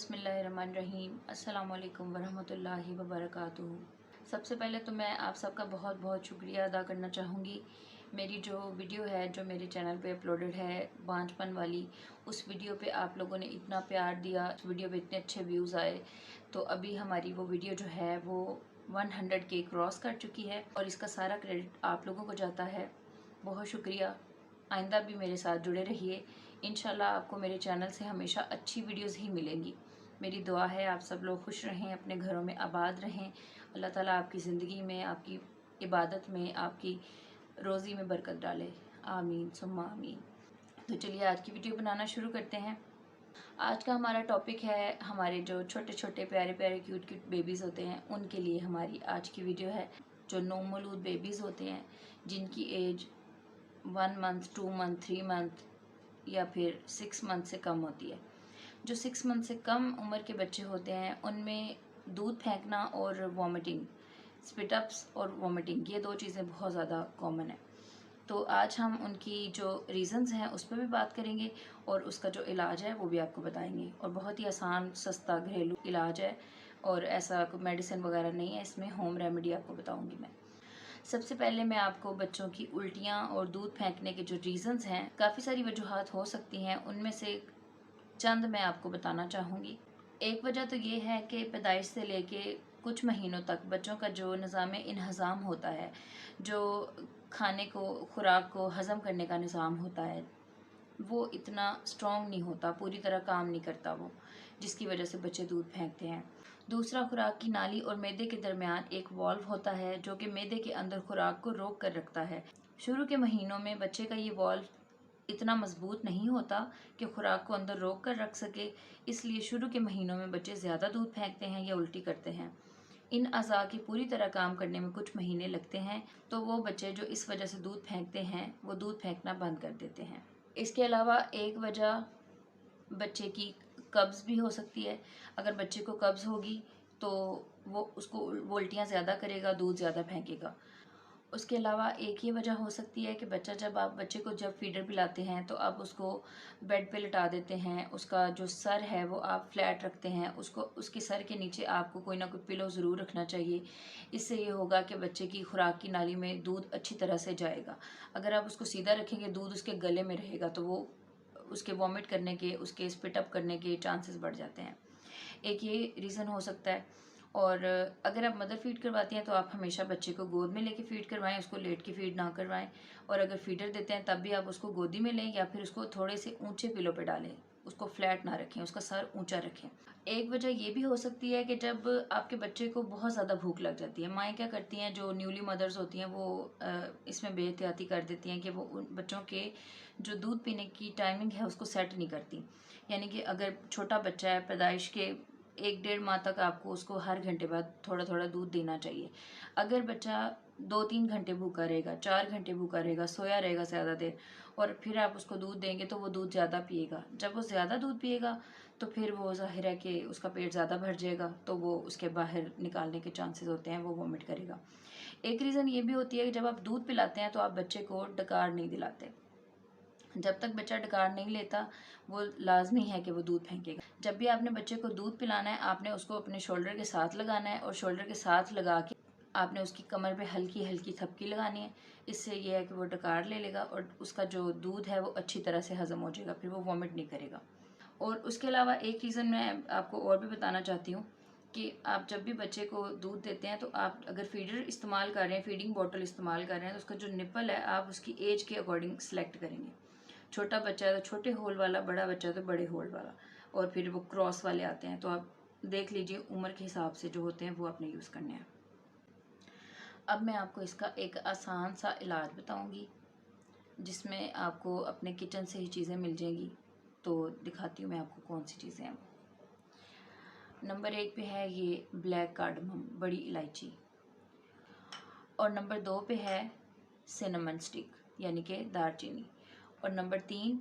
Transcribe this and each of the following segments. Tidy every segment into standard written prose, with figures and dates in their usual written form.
बिस्मिल्लाहिर्रहमानिर्रहीम। अस्सलाम वालेकुम वरहमतुल्लाहि वबरकातुहू। सबसे पहले तो मैं आप सबका बहुत बहुत शुक्रिया अदा करना चाहूँगी। मेरी जो वीडियो है जो मेरे चैनल पे अपलोडेड है बांझपन वाली, उस वीडियो पे आप लोगों ने इतना प्यार दिया, उस वीडियो पे इतने अच्छे व्यूज़ आए, तो अभी हमारी वो वीडियो जो है वो 100 के क्रॉस कर चुकी है और इसका सारा क्रेडिट आप लोगों को जाता है। बहुत शुक्रिया। आइंदा भी मेरे साथ जुड़े रहिए। इंशाल्लाह आपको मेरे चैनल से हमेशा अच्छी वीडियोस ही मिलेंगी। मेरी दुआ है आप सब लोग खुश रहें, अपने घरों में आबाद रहें। अल्लाह ताला आपकी ज़िंदगी में, आपकी इबादत में, आपकी रोज़ी में बरकत डाले। आमीन सुम्मा आमीन। तो चलिए आज की वीडियो बनाना शुरू करते हैं। आज का हमारा टॉपिक है हमारे जो छोटे छोटे प्यारे प्यारे क्यूट क्यूट बेबीज़ होते हैं, उनके लिए हमारी आज की वीडियो है। जो नौमौलूद बेबीज़ होते हैं, जिनकी एज 1 मंथ, 2 मंथ, 3 मंथ या फिर 6 मंथ से कम होती है। जो 6 मंथ से कम उम्र के बच्चे होते हैं उनमें दूध फेंकना और वॉमिटिंग, स्पिट अप्स और वॉमिटिंग, ये दो चीज़ें बहुत ज़्यादा कॉमन है। तो आज हम उनकी जो रीज़न्स हैं उस पर भी बात करेंगे और उसका जो इलाज है वो भी आपको बताएंगे। और बहुत ही आसान सस्ता घरेलू इलाज है और ऐसा कोई मेडिसिन वगैरह नहीं है, इसमें होम रेमेडी आपको बताऊँगी मैं। सबसे पहले मैं आपको बच्चों की उल्टियाँ और दूध फेंकने के जो रीज़न्स हैं, काफ़ी सारी वजूहात हो सकती हैं, उनमें से चंद मैं आपको बताना चाहूँगी। एक वजह तो ये है कि पैदाइश से लेके कुछ महीनों तक बच्चों का जो निज़ाम इंहज़ाम होता है, जो खाने को, खुराक को हज़म करने का निज़ाम होता है, वो इतना स्ट्रॉन्ग नहीं होता, पूरी तरह काम नहीं करता वो, जिसकी वजह से बच्चे दूध फेंकते हैं। दूसरा, खुराक की नाली और मैदे के दरमियान एक वॉल्व होता है जो कि मैदे के अंदर खुराक को रोक कर रखता है। शुरू के महीनों में बच्चे का ये वॉल्व इतना मजबूत नहीं होता कि खुराक को अंदर रोक कर रख सके, इसलिए शुरू के महीनों में बच्चे ज़्यादा दूध फेंकते हैं या उल्टी करते हैं। इन अज़ा के पूरी तरह काम करने में कुछ महीने लगते हैं, तो वो बच्चे जो इस वजह से दूध फेंकते हैं वो दूध फेंकना बंद कर देते हैं। इसके अलावा एक वजह बच्चे की कब्ज़ भी हो सकती है। अगर बच्चे को कब्ज़ होगी तो वो उल्टियाँ ज़्यादा करेगा, दूध ज़्यादा फेंकेगा। उसके अलावा एक ये वजह हो सकती है कि आप बच्चे को जब फीडर पिलाते हैं तो आप उसको बेड पे लिटा देते हैं, उसका जो सर है वो आप फ्लैट रखते हैं, उसको उसके सर के नीचे आपको कोई ना कोई पिलो ज़रूर रखना चाहिए। इससे ये होगा कि बच्चे की खुराक की नाली में दूध अच्छी तरह से जाएगा। अगर आप उसको सीधा रखेंगे, दूध उसके गले में रहेगा, तो वो उसके वॉमिट करने के, उसके स्पिट अप करने के चांसेस बढ़ जाते हैं। एक ये रीज़न हो सकता है। और अगर आप मदर फीड करवाती हैं तो आप हमेशा बच्चे को गोद में लेके फ़ीड करवाएं, उसको लेट के फ़ीड ना करवाएं। और अगर फीडर देते हैं तब भी आप उसको गोदी में लें या फिर उसको थोड़े से ऊंचे पिलो पे डालें, उसको फ्लैट ना रखें, उसका सर ऊंचा रखें। एक वजह ये भी हो सकती है कि जब आपके बच्चे को बहुत ज़्यादा भूख लग जाती है, माएँ क्या करती हैं, जो न्यूली मदर्स होती हैं वो इसमें बेहतियाती कर देती हैं कि वो उन बच्चों के जो दूध पीने की टाइमिंग है उसको सेट नहीं करती। यानी कि अगर छोटा बच्चा है, पैदाइश के 1-1.5 माह तक आपको उसको हर घंटे बाद थोड़ा थोड़ा दूध देना चाहिए। अगर बच्चा 2-3 घंटे भूखा रहेगा, 4 घंटे भूखा रहेगा, सोया रहेगा ज़्यादा देर, और फिर आप उसको दूध देंगे तो वो दूध ज़्यादा पिएगा। जब वो ज़्यादा दूध पिएगा तो फिर वो ज़ाहिर है कि उसका पेट ज़्यादा भर जाएगा, तो वो उसके बाहर निकालने के चांसेस होते हैं, वो वॉमिट करेगा। एक रीज़न ये भी होती है कि जब आप दूध पिलाते हैं तो आप बच्चे को डकार नहीं दिलाते। जब तक बच्चा डकार नहीं लेता वो लाजमी है कि वो दूध फेंकेगा। जब भी आपने बच्चे को दूध पिलाना है, आपने उसको अपने शोल्डर के साथ लगाना है और शोल्डर के साथ लगा के आपने उसकी कमर पे हल्की हल्की थपकी लगानी है। इससे ये है कि वो डकार ले लेगा और उसका जो दूध है वो अच्छी तरह से हज़म हो जाएगा, फिर वो वॉमिट नहीं करेगा। और उसके अलावा एक रीज़न मैं आपको और भी बताना चाहती हूँ कि आप जब भी बच्चे को दूध देते हैं तो आप अगर फीडर इस्तेमाल कर रहे हैं, फीडिंग बॉटल इस्तेमाल कर रहे हैं, तो उसका जो निप्पल है आप उसकी एज के अकॉर्डिंग सेलेक्ट करेंगे। छोटा बच्चा है तो छोटे होल वाला, बड़ा बच्चा है तो बड़े होल वाला, और फिर वो क्रॉस वाले आते हैं, तो आप देख लीजिए उम्र के हिसाब से जो होते हैं वो आपने यूज़ करने हैं। अब मैं आपको इसका एक आसान सा इलाज बताऊंगी जिसमें आपको अपने किचन से ही चीज़ें मिल जाएंगी। तो दिखाती हूँ मैं आपको कौन सी चीज़ें हैं। नंबर 1 पे है ये ब्लैक कार्डमम, बड़ी इलायची, और नंबर 2 पे है सिनेमन स्टिक यानी कि दालचीनी, और नंबर 3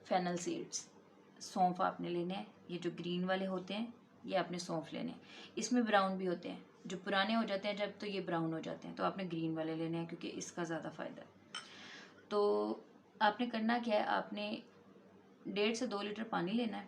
फेनल सीड्स, सौंफ आपने लेने हैं। ये जो ग्रीन वाले होते हैं ये आपने सौंफ लेने हैं। इसमें ब्राउन भी होते हैं, जो पुराने हो जाते हैं जब तो ये ब्राउन हो जाते हैं, तो आपने ग्रीन वाले लेने हैं क्योंकि इसका ज़्यादा फ़ायदा है। तो आपने करना क्या है, आपने 1.5 से 2 लीटर पानी लेना है,